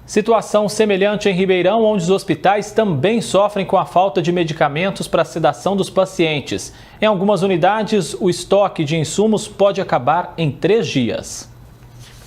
Situação semelhante em Ribeirão, onde os hospitais também sofrem com a falta de medicamentos para a sedação dos pacientes. Em algumas unidades, o estoque de insumos pode acabar em 3 dias.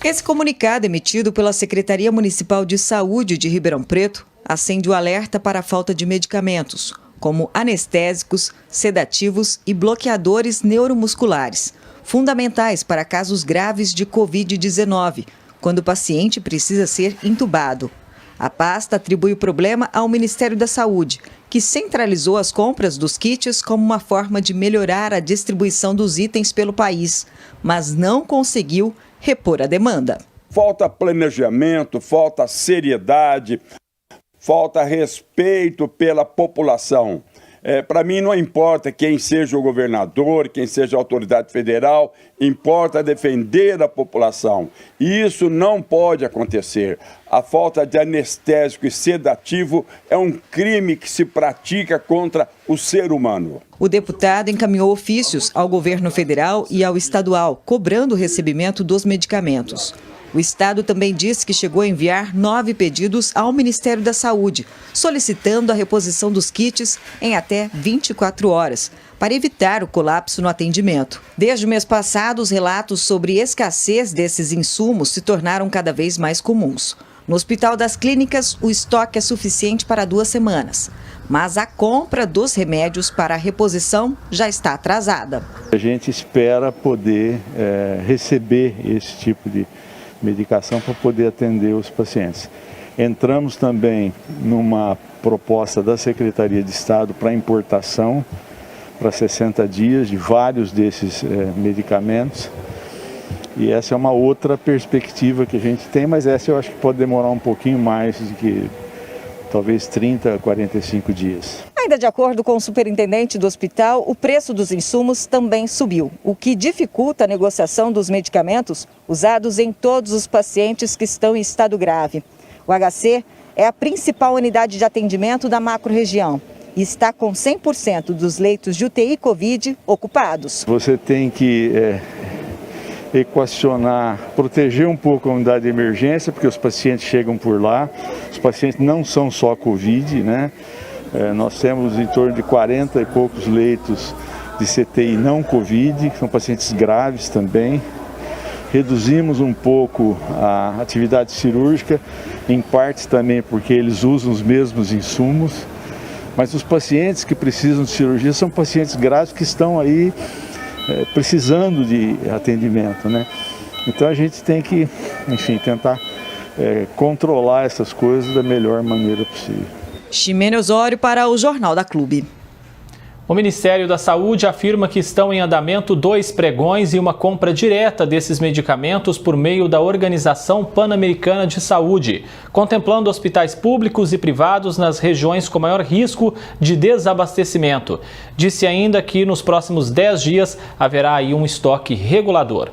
Esse comunicado emitido pela Secretaria Municipal de Saúde de Ribeirão Preto acende o alerta para a falta de medicamentos, como anestésicos, sedativos e bloqueadores neuromusculares, fundamentais para casos graves de Covid-19, quando o paciente precisa ser intubado. A pasta atribui o problema ao Ministério da Saúde, que centralizou as compras dos kits como uma forma de melhorar a distribuição dos itens pelo país, mas não conseguiu repor a demanda. Falta planejamento, falta seriedade, falta respeito pela população. Para mim não importa quem seja o governador, quem seja a autoridade federal, importa defender a população. E isso não pode acontecer. A falta de anestésico e sedativo é um crime que se pratica contra o ser humano. O deputado encaminhou ofícios ao governo federal e ao estadual, cobrando o recebimento dos medicamentos. O Estado também disse que chegou a enviar 9 pedidos ao Ministério da Saúde, solicitando a reposição dos kits em até 24 horas, para evitar o colapso no atendimento. Desde o mês passado, os relatos sobre escassez desses insumos se tornaram cada vez mais comuns. No Hospital das Clínicas, o estoque é suficiente para 2 semanas, mas a compra dos remédios para a reposição já está atrasada. A gente espera poder receber esse tipo de medicação para poder atender os pacientes. Entramos também numa proposta da Secretaria de Estado para importação para 60 dias de vários desses medicamentos. E essa é uma outra perspectiva que a gente tem, mas essa eu acho que pode demorar um pouquinho mais do que talvez 30 a 45 dias. Ainda de acordo com o superintendente do hospital, o preço dos insumos também subiu, o que dificulta a negociação dos medicamentos usados em todos os pacientes que estão em estado grave. O HC é a principal unidade de atendimento da macro-região e está com 100% dos leitos de UTI Covid ocupados. Você tem que equacionar, proteger um pouco a unidade de emergência, porque os pacientes chegam por lá. Os pacientes não são só Covid, né? Nós temos em torno de 40 e poucos leitos de CTI não Covid, que são pacientes graves também. Reduzimos um pouco a atividade cirúrgica, em parte também porque eles usam os mesmos insumos. Mas os pacientes que precisam de cirurgia são pacientes graves que estão aí precisando de atendimento, né? Então a gente tem que, enfim, tentar controlar essas coisas da melhor maneira possível. Ximene Osório para o Jornal da Clube. O Ministério da Saúde afirma que estão em andamento 2 pregões e uma compra direta desses medicamentos por meio da Organização Pan-Americana de Saúde, contemplando hospitais públicos e privados nas regiões com maior risco de desabastecimento. Disse ainda que nos próximos 10 dias haverá aí um estoque regulador.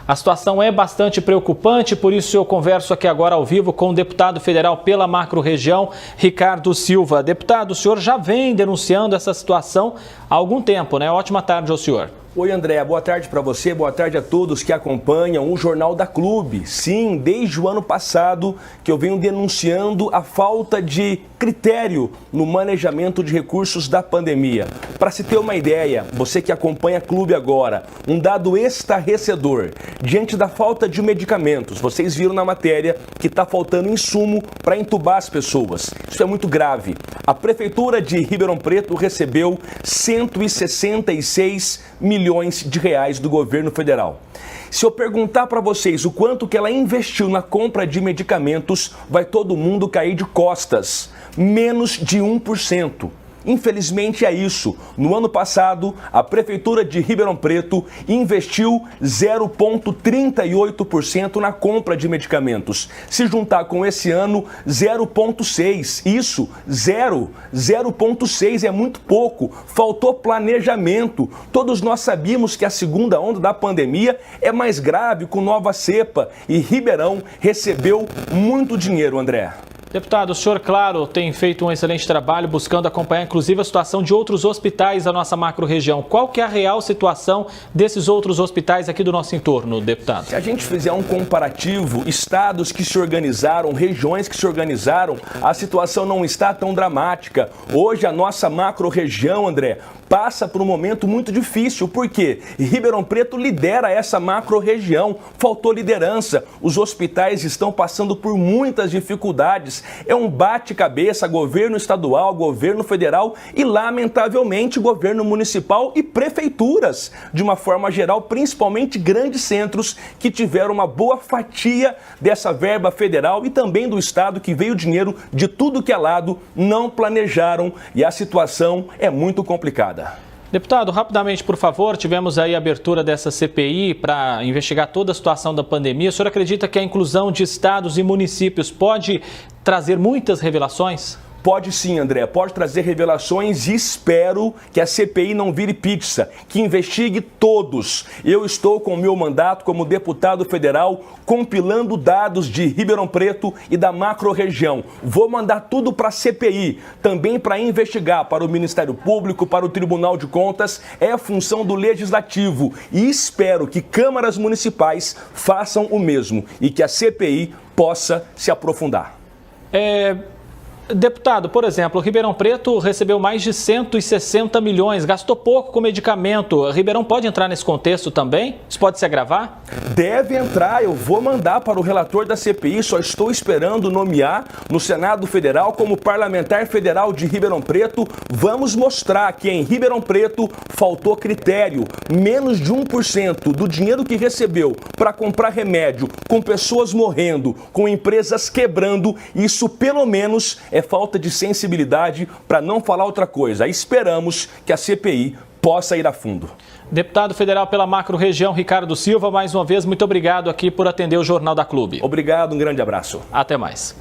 A situação é bastante preocupante, por isso eu converso aqui agora ao vivo com o deputado federal pela macro-região, Ricardo Silva. Deputado, o senhor já vem denunciando essa situação há algum tempo, né? Ótima tarde ao senhor. Oi, André. Boa tarde para você, boa tarde a todos que acompanham o Jornal da Clube. Sim, desde o ano passado que eu venho denunciando a falta de critério no manejamento de recursos da pandemia. Para se ter uma ideia, você que acompanha a Clube agora, um dado estarrecedor. Diante da falta de medicamentos, vocês viram na matéria que está faltando insumo para entubar as pessoas. Isso é muito grave. A Prefeitura de Ribeirão Preto recebeu 166 milhões de reais do governo federal. Se eu perguntar para vocês o quanto que ela investiu na compra de medicamentos, vai todo mundo cair de costas. Menos de 1%. Infelizmente é isso. No ano passado, a Prefeitura de Ribeirão Preto investiu 0,38% na compra de medicamentos. Se juntar com esse ano, 0,6%. Isso, 0,6% é muito pouco. Faltou planejamento. Todos nós sabíamos que a segunda onda da pandemia é mais grave com nova cepa e Ribeirão recebeu muito dinheiro, André. Deputado, o senhor, claro, tem feito um excelente trabalho buscando acompanhar, inclusive, a situação de outros hospitais da nossa macro-região. Qual que é a real situação desses outros hospitais aqui do nosso entorno, deputado? Se a gente fizer um comparativo, estados que se organizaram, regiões que se organizaram, a situação não está tão dramática. Hoje, a nossa macro-região, André, passa por um momento muito difícil. Por quê? Ribeirão Preto lidera essa macro-região. Faltou liderança. Os hospitais estão passando por muitas dificuldades. É um bate-cabeça, governo estadual, governo federal e, lamentavelmente, governo municipal e prefeituras, de uma forma geral, principalmente grandes centros que tiveram uma boa fatia dessa verba federal e também do estado, que veio dinheiro de tudo que é lado, não planejaram e a situação é muito complicada. Deputado, rapidamente, por favor, tivemos aí a abertura dessa CPI para investigar toda a situação da pandemia. O senhor acredita que a inclusão de estados e municípios pode trazer muitas revelações? Pode sim, André, pode trazer revelações e espero que a CPI não vire pizza, que investigue todos. Eu estou com o meu mandato como deputado federal compilando dados de Ribeirão Preto e da macro-região. Vou mandar tudo para a CPI, também para investigar para o Ministério Público, para o Tribunal de Contas, é a função do Legislativo. E espero que câmaras municipais façam o mesmo e que a CPI possa se aprofundar. Deputado, por exemplo, Ribeirão Preto recebeu mais de 160 milhões, gastou pouco com medicamento. Ribeirão pode entrar nesse contexto também? Isso pode se agravar? Deve entrar, eu vou mandar para o relator da CPI, só estou esperando nomear no Senado Federal como parlamentar federal de Ribeirão Preto. Vamos mostrar que em Ribeirão Preto faltou critério. Menos de 1% do dinheiro que recebeu para comprar remédio, com pessoas morrendo, com empresas quebrando, isso pelo menos é falta de sensibilidade, para não falar outra coisa. Esperamos que a CPI possa ir a fundo. Deputado federal pela macro-região, Ricardo Silva, mais uma vez, muito obrigado aqui por atender o Jornal da Clube. Obrigado, um grande abraço. Até mais.